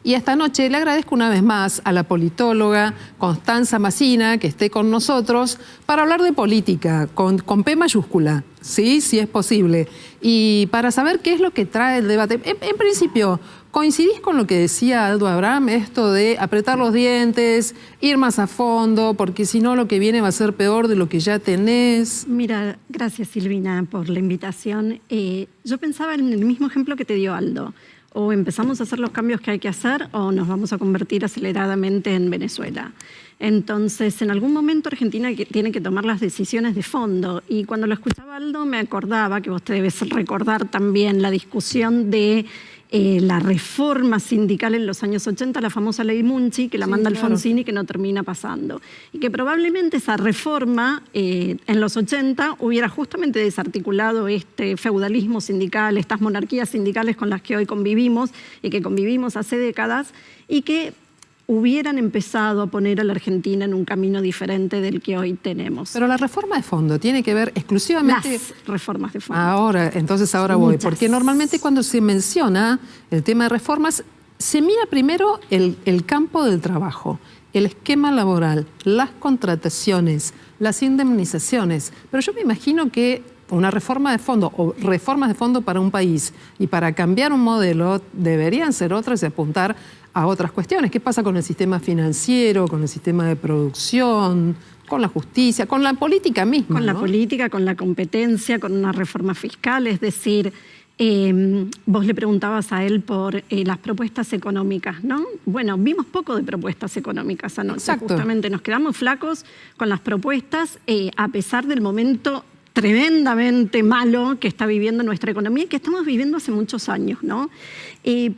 Y esta noche le agradezco una vez más a la politóloga Constanza Massina que esté con nosotros para hablar de política, con P mayúscula, ¿sí? Si es posible. Y para saber qué es lo que trae el debate. En principio, ¿coincidís con lo que decía Aldo Abraham, esto de apretar los dientes, ir más a fondo, porque si no lo que viene va a ser peor de lo que ya tenés? Mira, gracias Silvina por la invitación. Yo pensaba en el mismo ejemplo que te dio Aldo. O empezamos a hacer los cambios que hay que hacer o nos vamos a convertir aceleradamente en Venezuela. Entonces, en algún momento Argentina tiene que tomar las decisiones de fondo. Y cuando lo escuchaba Aldo me acordaba, que vos te debes recordar también, la discusión de la reforma sindical en los años 80, la famosa ley Munchi, que la manda Alfonsín y que no termina pasando. Y que probablemente esa reforma en los 80 hubiera justamente desarticulado este feudalismo sindical, estas monarquías sindicales con las que hoy convivimos y que convivimos hace décadas, y que hubieran empezado a poner a la Argentina en un camino diferente del que hoy tenemos. Pero la reforma de fondo tiene que ver exclusivamente... Las reformas de fondo. Ahora voy. Muchas. Porque normalmente cuando se menciona el tema de reformas, se mira primero el campo del trabajo, el esquema laboral, las contrataciones, las indemnizaciones. Pero yo me imagino que una reforma de fondo o reformas de fondo para un país y para cambiar un modelo deberían ser otras y apuntar a otras cuestiones. ¿Qué pasa con el sistema financiero, con el sistema de producción, con la justicia, con la política misma? Con la política, con la competencia, con una reforma fiscal, es decir, vos le preguntabas a él por las propuestas económicas, ¿no? Bueno, vimos poco de propuestas económicas anoche. Exacto. Justamente nos quedamos flacos con las propuestas a pesar del momento tremendamente malo que está viviendo nuestra economía y que estamos viviendo hace muchos años, ¿no?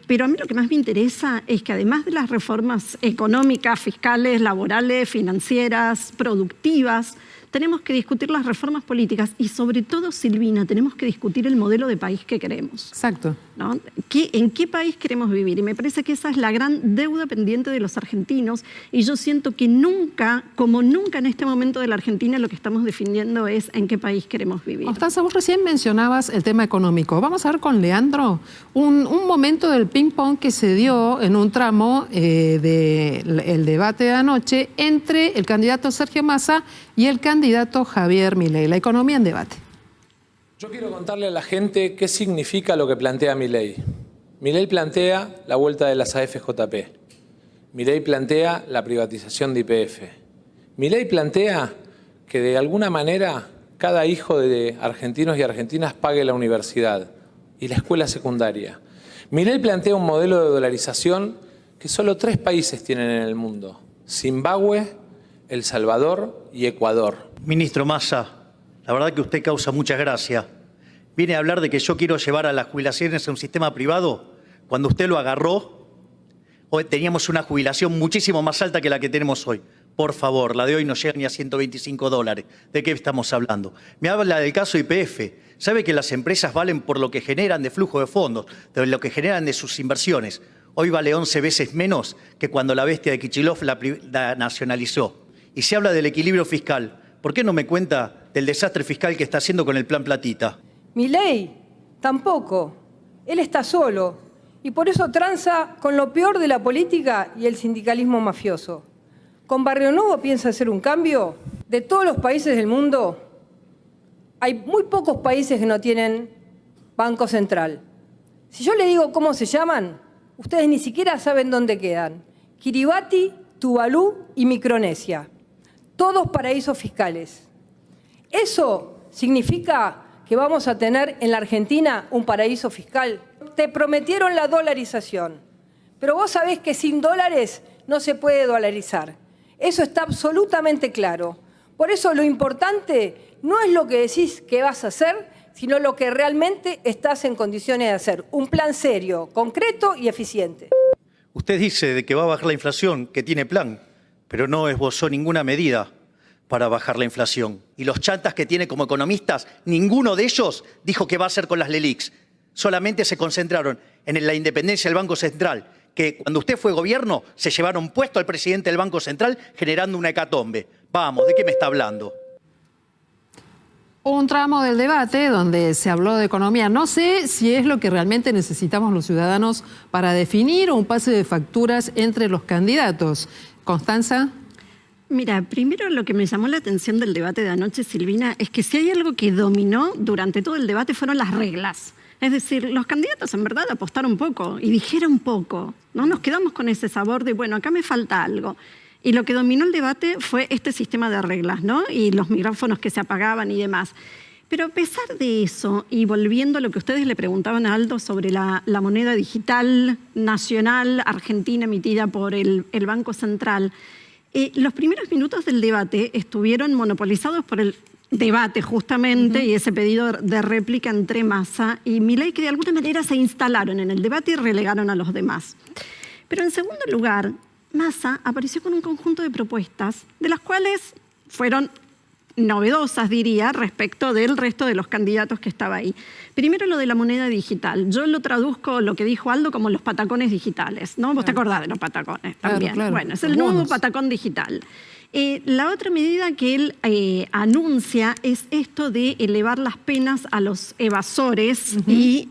Pero a mí lo que más me interesa es que además de las reformas económicas, fiscales, laborales, financieras, productivas, tenemos que discutir las reformas políticas y sobre todo, Silvina, tenemos que discutir el modelo de país que queremos. Exacto. ¿No? ¿En qué país queremos vivir? Y me parece que esa es la gran deuda pendiente de los argentinos y yo siento que nunca, como nunca en este momento de la Argentina, lo que estamos definiendo es en qué país queremos vivir. Constanza, vos recién mencionabas el tema económico. Vamos a ver con Leandro un momento del ping-pong que se dio en un tramo del debate de anoche entre el candidato Sergio Massa y el candidato Javier Milei. La economía en debate. Yo quiero contarle a la gente qué significa lo que plantea Milei. Milei plantea la vuelta de las AFJP. Milei plantea la privatización de YPF. Milei plantea que de alguna manera cada hijo de argentinos y argentinas pague la universidad y la escuela secundaria. Milei plantea un modelo de dolarización que solo 3 países tienen en el mundo: Zimbabue, El Salvador y Ecuador. Ministro Massa, la verdad que usted causa mucha gracia. Viene a hablar de que yo quiero llevar a las jubilaciones a un sistema privado cuando usted lo agarró. Hoy teníamos una jubilación muchísimo más alta que la que tenemos hoy. Por favor, la de hoy no llega ni a $125. ¿De qué estamos hablando? Me habla del caso YPF. ¿Sabe que las empresas valen por lo que generan de flujo de fondos, de lo que generan de sus inversiones? Hoy vale 11 veces menos que cuando la bestia de Kicillof la nacionalizó. Y se habla del equilibrio fiscal. ¿Por qué no me cuenta del desastre fiscal que está haciendo con el Plan Platita? Milei tampoco. Él está solo. Y por eso tranza con lo peor de la política y el sindicalismo mafioso. ¿Con Barrio Nuevo piensa hacer un cambio? De todos los países del mundo, hay muy pocos países que no tienen Banco Central. Si yo le digo cómo se llaman, ustedes ni siquiera saben dónde quedan. Kiribati, Tuvalu y Micronesia. Todos paraísos fiscales. Eso significa que vamos a tener en la Argentina un paraíso fiscal. Te prometieron la dolarización, pero vos sabés que sin dólares no se puede dolarizar. Eso está absolutamente claro. Por eso lo importante no es lo que decís que vas a hacer, sino lo que realmente estás en condiciones de hacer. Un plan serio, concreto y eficiente. Usted dice de que va a bajar la inflación, que tiene plan, pero no esbozó ninguna medida para bajar la inflación. Y los chantas que tiene como economistas, ninguno de ellos dijo qué va a hacer con las LELIQs. Solamente se concentraron en la independencia del Banco Central, que cuando usted fue gobierno se llevaron puesto al presidente del Banco Central generando una hecatombe. Vamos, ¿de qué me está hablando? Un tramo del debate donde se habló de economía. No sé si es lo que realmente necesitamos los ciudadanos para definir un pase de facturas entre los candidatos. Constanza. Mira, primero lo que me llamó la atención del debate de anoche, Silvina, es que si hay algo que dominó durante todo el debate fueron las reglas. Es decir, los candidatos en verdad apostaron poco y dijeron poco, ¿no? Nos quedamos con ese sabor de, bueno, acá me falta algo. Y lo que dominó el debate fue este sistema de reglas, ¿no? Y los micrófonos que se apagaban y demás. Pero a pesar de eso, y volviendo a lo que ustedes le preguntaban a Aldo sobre la moneda digital nacional argentina emitida por el Banco Central, los primeros minutos del debate estuvieron monopolizados por el debate justamente y ese pedido de réplica entre Massa y Milei, que de alguna manera se instalaron en el debate y relegaron a los demás. Pero en segundo lugar, Massa apareció con un conjunto de propuestas de las cuales fueron novedosas, diría, respecto del resto de los candidatos que estaba ahí. Primero lo de la moneda digital. Yo lo traduzco, lo que dijo Aldo, como los patacones digitales, ¿no? Vos te acordás de los patacones también. Claro. Bueno, es el nuevo patacón digital. La otra medida que él anuncia es esto de elevar las penas a los evasores y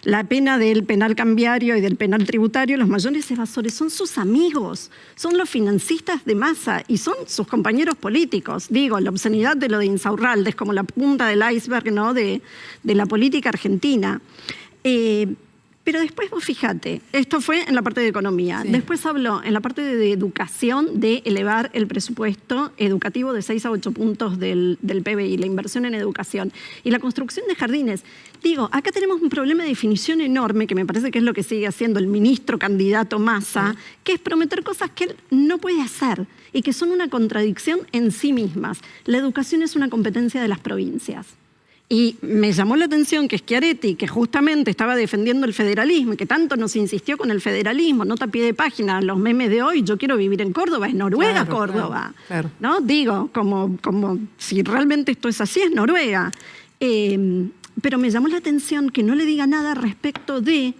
la pena del penal cambiario y del penal tributario. Los mayores evasores son sus amigos, son los financistas de Massa y son sus compañeros políticos. Digo, la obscenidad de lo de Insaurralde es como la punta del iceberg, ¿no? de la política argentina. Pero después vos fíjate, esto fue en la parte de economía. Sí. Después habló en la parte de educación de elevar el presupuesto educativo de 6 a 8 puntos del PBI, la inversión en educación. Y la construcción de jardines. Digo, acá tenemos un problema de definición enorme, que me parece que es lo que sigue haciendo el ministro candidato Massa, que es prometer cosas que él no puede hacer y que son una contradicción en sí mismas. La educación es una competencia de las provincias. Y me llamó la atención que Schiaretti, que justamente estaba defendiendo el federalismo y que tanto nos insistió con el federalismo, nota a pie de página, los memes de hoy, yo quiero vivir en Córdoba, es Noruega, claro, Córdoba. Claro. ¿No? Digo, como si realmente esto es así, es Noruega. Pero me llamó la atención que no le diga nada respecto de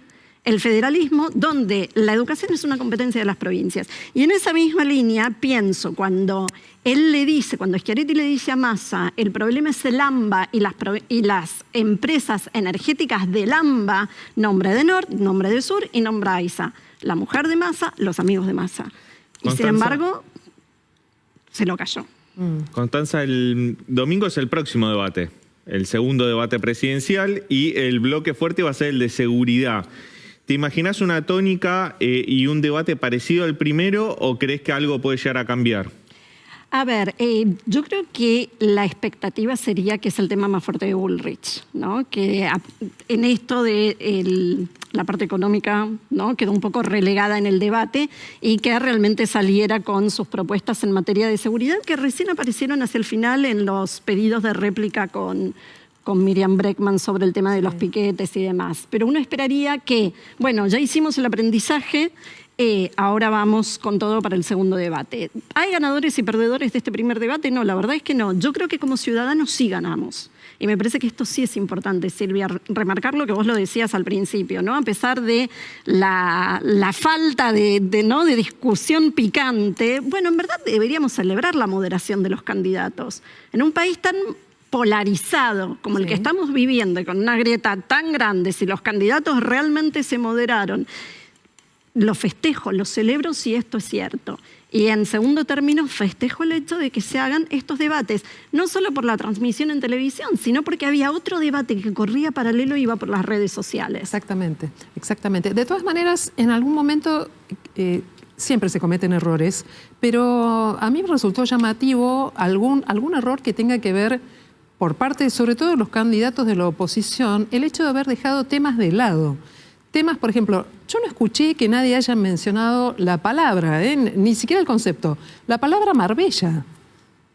el federalismo, donde la educación es una competencia de las provincias. Y en esa misma línea pienso cuando él le dice, cuando Schiaretti le dice a Massa, el problema es el AMBA y las empresas energéticas del AMBA, nombre de Norte, nombre de Sur y nombre AISA. La mujer de Massa, los amigos de Massa. Y sin embargo, se lo cayó. Constanza, el domingo es el próximo debate, el segundo debate presidencial, y el bloque fuerte va a ser el de seguridad. ¿Te imaginas una tónica y un debate parecido al primero o crees que algo puede llegar a cambiar? A ver, yo creo que la expectativa sería que es el tema más fuerte de Bullrich, ¿no? Que en esto de la parte económica, ¿no? Quedó un poco relegada en el debate y que realmente saliera con sus propuestas en materia de seguridad, que recién aparecieron hacia el final en los pedidos de réplica con Miriam Bregman sobre el tema de los piquetes y demás. Pero uno esperaría que, bueno, ya hicimos el aprendizaje, ahora vamos con todo para el segundo debate. ¿Hay ganadores y perdedores de este primer debate? No, la verdad es que no. Yo creo que como ciudadanos sí ganamos. Y me parece que esto sí es importante, Silvia, remarcar lo que vos lo decías al principio, ¿no? A pesar de la falta de discusión picante, bueno, en verdad deberíamos celebrar la moderación de los candidatos. En un país tan polarizado como el que estamos viviendo y con una grieta tan grande, si los candidatos realmente se moderaron, lo festejo, lo celebro si esto es cierto. Y en segundo término, festejo el hecho de que se hagan estos debates, no solo por la transmisión en televisión, sino porque había otro debate que corría paralelo y iba por las redes sociales. Exactamente, exactamente. De todas maneras, en algún momento siempre se cometen errores, pero a mí me resultó llamativo algún error que tenga que ver por parte, sobre todo de los candidatos de la oposición, el hecho de haber dejado temas de lado. Temas, por ejemplo, yo no escuché que nadie haya mencionado la palabra, ni siquiera el concepto, la palabra Marbella.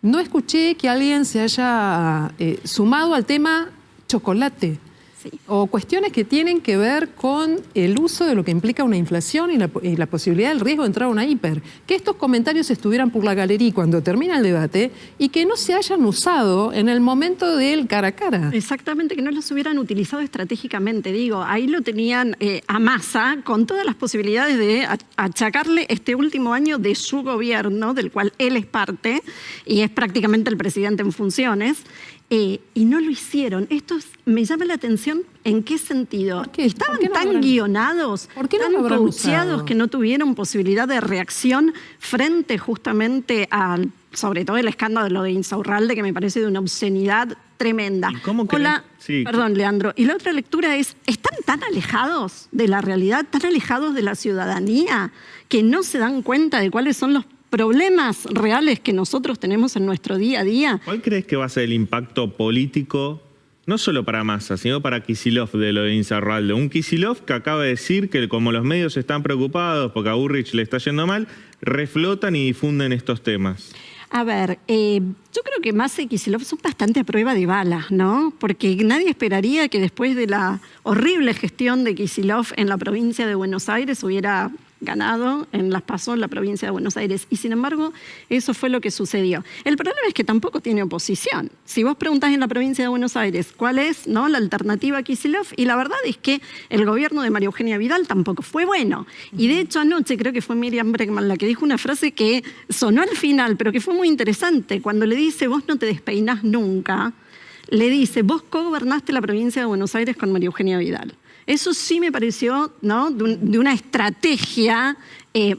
No escuché que alguien se haya sumado al tema chocolate. Sí. O cuestiones que tienen que ver con el uso de lo que implica una inflación y la posibilidad del riesgo de entrar a una hiper. Que estos comentarios estuvieran por la galería cuando termina el debate y que no se hayan usado en el momento del cara a cara. Exactamente, que no los hubieran utilizado estratégicamente. Digo, ahí lo tenían a Massa con todas las posibilidades de achacarle este último año de su gobierno, del cual él es parte y es prácticamente el presidente en funciones. Y no lo hicieron. Esto me llama la atención en qué sentido. ¿Por qué? Estaban ¿Por qué no tan habrán, guionados, ¿por qué no tan lo habrán coacheados usado? que no tuvieron posibilidad de reacción frente justamente al, sobre todo el escándalo de Insaurralde, que me parece de una obscenidad tremenda. ¿Y cómo sí. Perdón, Leandro. Y la otra lectura es, ¿están tan alejados de la realidad, tan alejados de la ciudadanía, que no se dan cuenta de cuáles son los problemas reales que nosotros tenemos en nuestro día a día? ¿Cuál crees que va a ser el impacto político, no solo para Massa, sino para Kicillof de lo de Insaurralde? Un Kicillof que acaba de decir que como los medios están preocupados porque a Bullrich le está yendo mal, reflotan y difunden estos temas. A ver, yo creo que Massa y Kicillof son bastante a prueba de balas, ¿no? Porque nadie esperaría que después de la horrible gestión de Kicillof en la provincia de Buenos Aires hubiera ganado en las PASO en la provincia de Buenos Aires. Y sin embargo, eso fue lo que sucedió. El problema es que tampoco tiene oposición. Si vos preguntás en la provincia de Buenos Aires cuál es, ¿no?, la alternativa a Kicillof, y la verdad es que el gobierno de María Eugenia Vidal tampoco fue bueno. Y de hecho anoche creo que fue Miriam Bregman la que dijo una frase que sonó al final, pero que fue muy interesante. Cuando le dice, vos no te despeinás nunca, le dice, vos co-gobernaste la provincia de Buenos Aires con María Eugenia Vidal. Eso sí me pareció, ¿no?, de una estrategia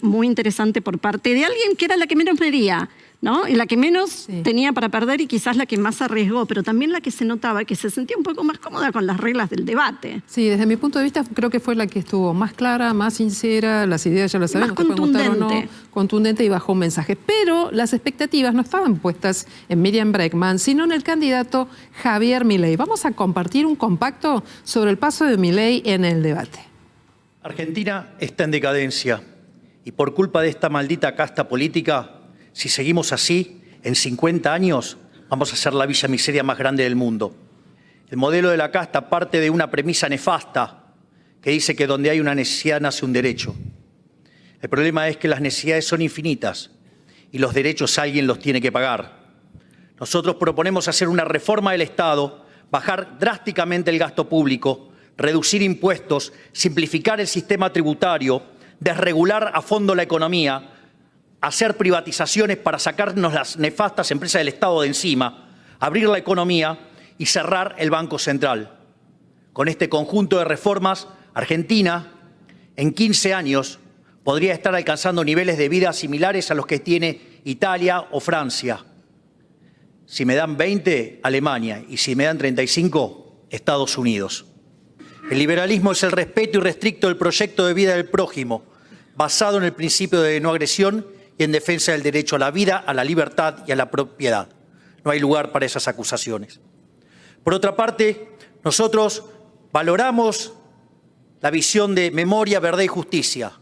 muy interesante por parte de alguien que era la que menos medía, ¿no? Y la que menos tenía para perder y quizás la que más arriesgó, pero también la que se notaba que se sentía un poco más cómoda con las reglas del debate. Sí, desde mi punto de vista creo que fue la que estuvo más clara, más sincera, las ideas ya las sabemos, Más contundente. no, contundente y bajó un mensaje. Pero las expectativas no estaban puestas en Miriam Bregman, sino en el candidato Javier Milei. Vamos a compartir un compacto sobre el paso de Milei en el debate. Argentina está en decadencia y por culpa de esta maldita casta política, si seguimos así, en 50 años vamos a ser la villa miseria más grande del mundo. El modelo de la casta parte de una premisa nefasta que dice que donde hay una necesidad nace un derecho. El problema es que las necesidades son infinitas y los derechos alguien los tiene que pagar. Nosotros proponemos hacer una reforma del Estado, bajar drásticamente el gasto público, reducir impuestos, simplificar el sistema tributario, desregular a fondo la economía, hacer privatizaciones para sacarnos las nefastas empresas del Estado de encima, abrir la economía y cerrar el Banco Central. Con este conjunto de reformas, Argentina, en 15 años, podría estar alcanzando niveles de vida similares a los que tiene Italia o Francia. Si me dan 20, Alemania, y si me dan 35, Estados Unidos. El liberalismo es el respeto irrestricto del proyecto de vida del prójimo, basado en el principio de no agresión y en defensa del derecho a la vida, a la libertad y a la propiedad. No hay lugar para esas acusaciones. Por otra parte, nosotros valoramos la visión de memoria, verdad y justicia.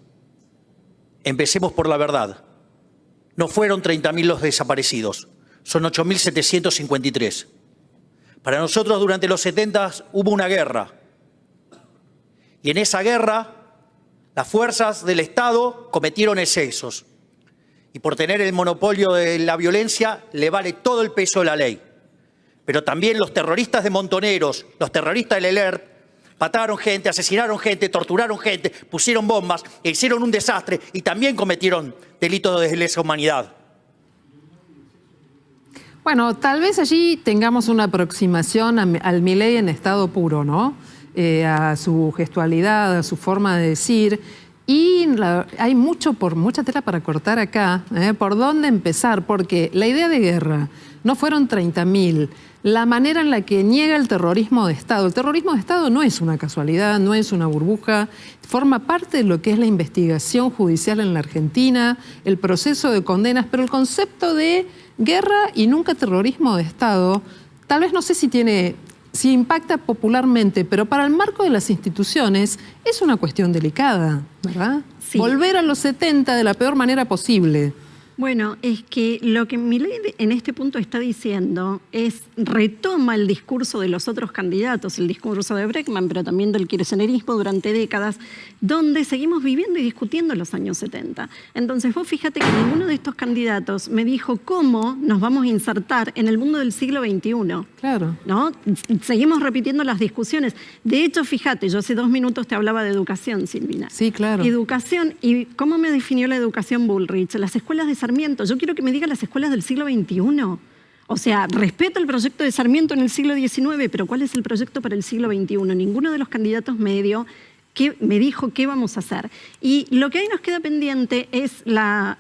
Empecemos por la verdad. No fueron 30.000 los desaparecidos, son 8.753. Para nosotros durante los 70 hubo una guerra. Y en esa guerra las fuerzas del Estado cometieron excesos. Y por tener el monopolio de la violencia le vale todo el peso de la ley. Pero también los terroristas de Montoneros, los terroristas del ELERT, mataron gente, asesinaron gente, torturaron gente, pusieron bombas, e hicieron un desastre y también cometieron delitos de lesa humanidad. Bueno, tal vez allí tengamos una aproximación al Milei en estado puro, ¿no? A su gestualidad, a su forma de decir. Y hay mucha tela para cortar acá, por dónde empezar, porque la idea de guerra no fueron 30.000. La manera en la que niega el terrorismo de Estado. El terrorismo de Estado no es una casualidad, no es una burbuja, forma parte de lo que es la investigación judicial en la Argentina, el proceso de condenas, pero el concepto de guerra y nunca terrorismo de Estado, tal vez no sé si impacta popularmente, pero para el marco de las instituciones es una cuestión delicada, ¿verdad? Sí. Volver a los 70 de la peor manera posible. Bueno, es que lo que Milei en este punto está diciendo es retoma el discurso de los otros candidatos, el discurso de Bregman, pero también del kirchnerismo durante décadas, donde seguimos viviendo y discutiendo los años 70. Entonces vos fíjate que ninguno de estos candidatos me dijo cómo nos vamos a insertar en el mundo del siglo XXI. Claro. ¿No? Seguimos repitiendo las discusiones. De hecho, fíjate, yo hace 2 minutos te hablaba de educación, Silvina. Sí, claro. Educación, ¿y cómo me definió la educación Bullrich? Las escuelas de Sarmiento. Yo quiero que me diga las escuelas del siglo XXI. O sea, respeto el proyecto de Sarmiento en el siglo XIX, pero ¿cuál es el proyecto para el siglo XXI? Ninguno de los candidatos me dijo qué vamos a hacer. Y lo que ahí nos queda pendiente es la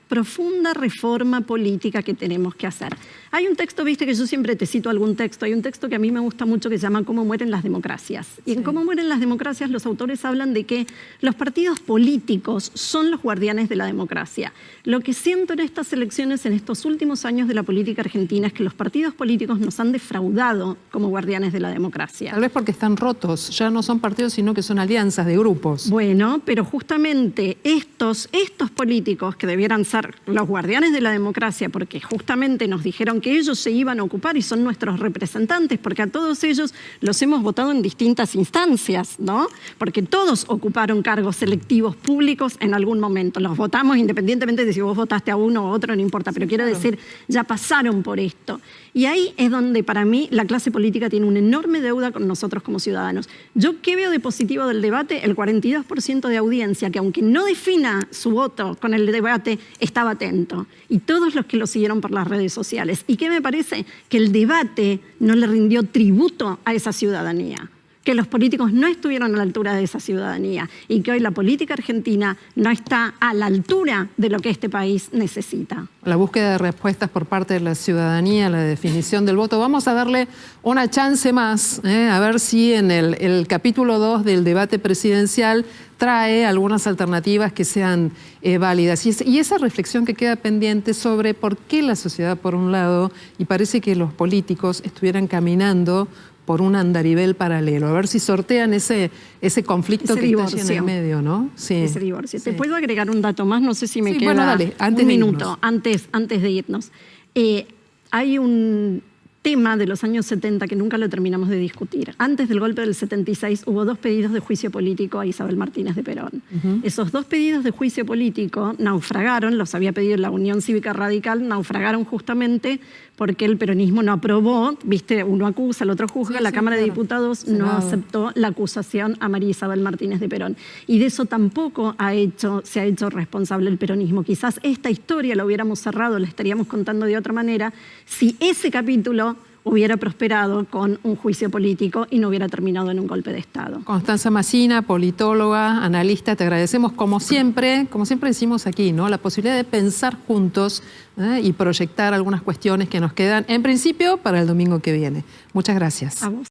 profunda reforma política que tenemos que hacer. Hay un texto, viste que yo siempre te cito algún texto, hay un texto que a mí me gusta mucho que se llama Cómo mueren las democracias. Y en Cómo mueren las democracias los autores hablan de que los partidos políticos son los guardianes de la democracia. Lo que siento en estas elecciones, en estos últimos años de la política argentina, es que los partidos políticos nos han defraudado como guardianes de la democracia. Tal vez porque están rotos, ya no son partidos, sino que son alianzas de grupos. Bueno, pero justamente estos políticos que debieran ser los guardianes de la democracia, porque justamente nos dijeron que ellos se iban a ocupar y son nuestros representantes, porque a todos ellos los hemos votado en distintas instancias, ¿no? Porque todos ocuparon cargos selectivos públicos en algún momento. Los votamos independientemente de si vos votaste a uno o otro, no importa, pero quiero decir, ya pasaron por esto. Y ahí es donde para mí la clase política tiene una enorme deuda con nosotros como ciudadanos. ¿Yo qué veo de positivo del debate? El 42% de audiencia, que aunque no defina su voto con el debate, estaba atento. Y todos los que lo siguieron por las redes sociales. ¿Y qué me parece? Que el debate no le rindió tributo a esa ciudadanía. Que los políticos no estuvieron a la altura de esa ciudadanía y que hoy la política argentina no está a la altura de lo que este país necesita. La búsqueda de respuestas por parte de la ciudadanía, la definición del voto. Vamos a darle una chance más, a ver si en el capítulo 2 del debate presidencial trae algunas alternativas que sean válidas. Y esa reflexión que queda pendiente sobre por qué la sociedad, por un lado, y parece que los políticos estuvieran caminando por un andarivel paralelo. A ver si sortean ese conflicto que está allí en el medio, ¿no? Sí. Ese divorcio. Sí. Te puedo agregar un dato más, no sé si me queda bueno, dale, antes un de minuto irnos. antes de irnos. Hay un tema de los años 70 que nunca lo terminamos de discutir. Antes del golpe del 76 hubo 2 pedidos de juicio político a Isabel Martínez de Perón. Esos 2 pedidos de juicio político naufragaron, los había pedido la Unión Cívica Radical, naufragaron justamente porque el peronismo no aprobó, viste, uno acusa, el otro juzga, la Cámara de Diputados no aceptó la acusación a María Isabel Martínez de Perón. Y de eso tampoco se ha hecho responsable el peronismo. Quizás esta historia la hubiéramos cerrado, la estaríamos contando de otra manera, si ese capítulo hubiera prosperado con un juicio político y no hubiera terminado en un golpe de Estado. Constanza Massina, politóloga, analista, te agradecemos como siempre decimos aquí, ¿no? La posibilidad de pensar juntos y proyectar algunas cuestiones que nos quedan, en principio, para el domingo que viene. Muchas gracias. A vos.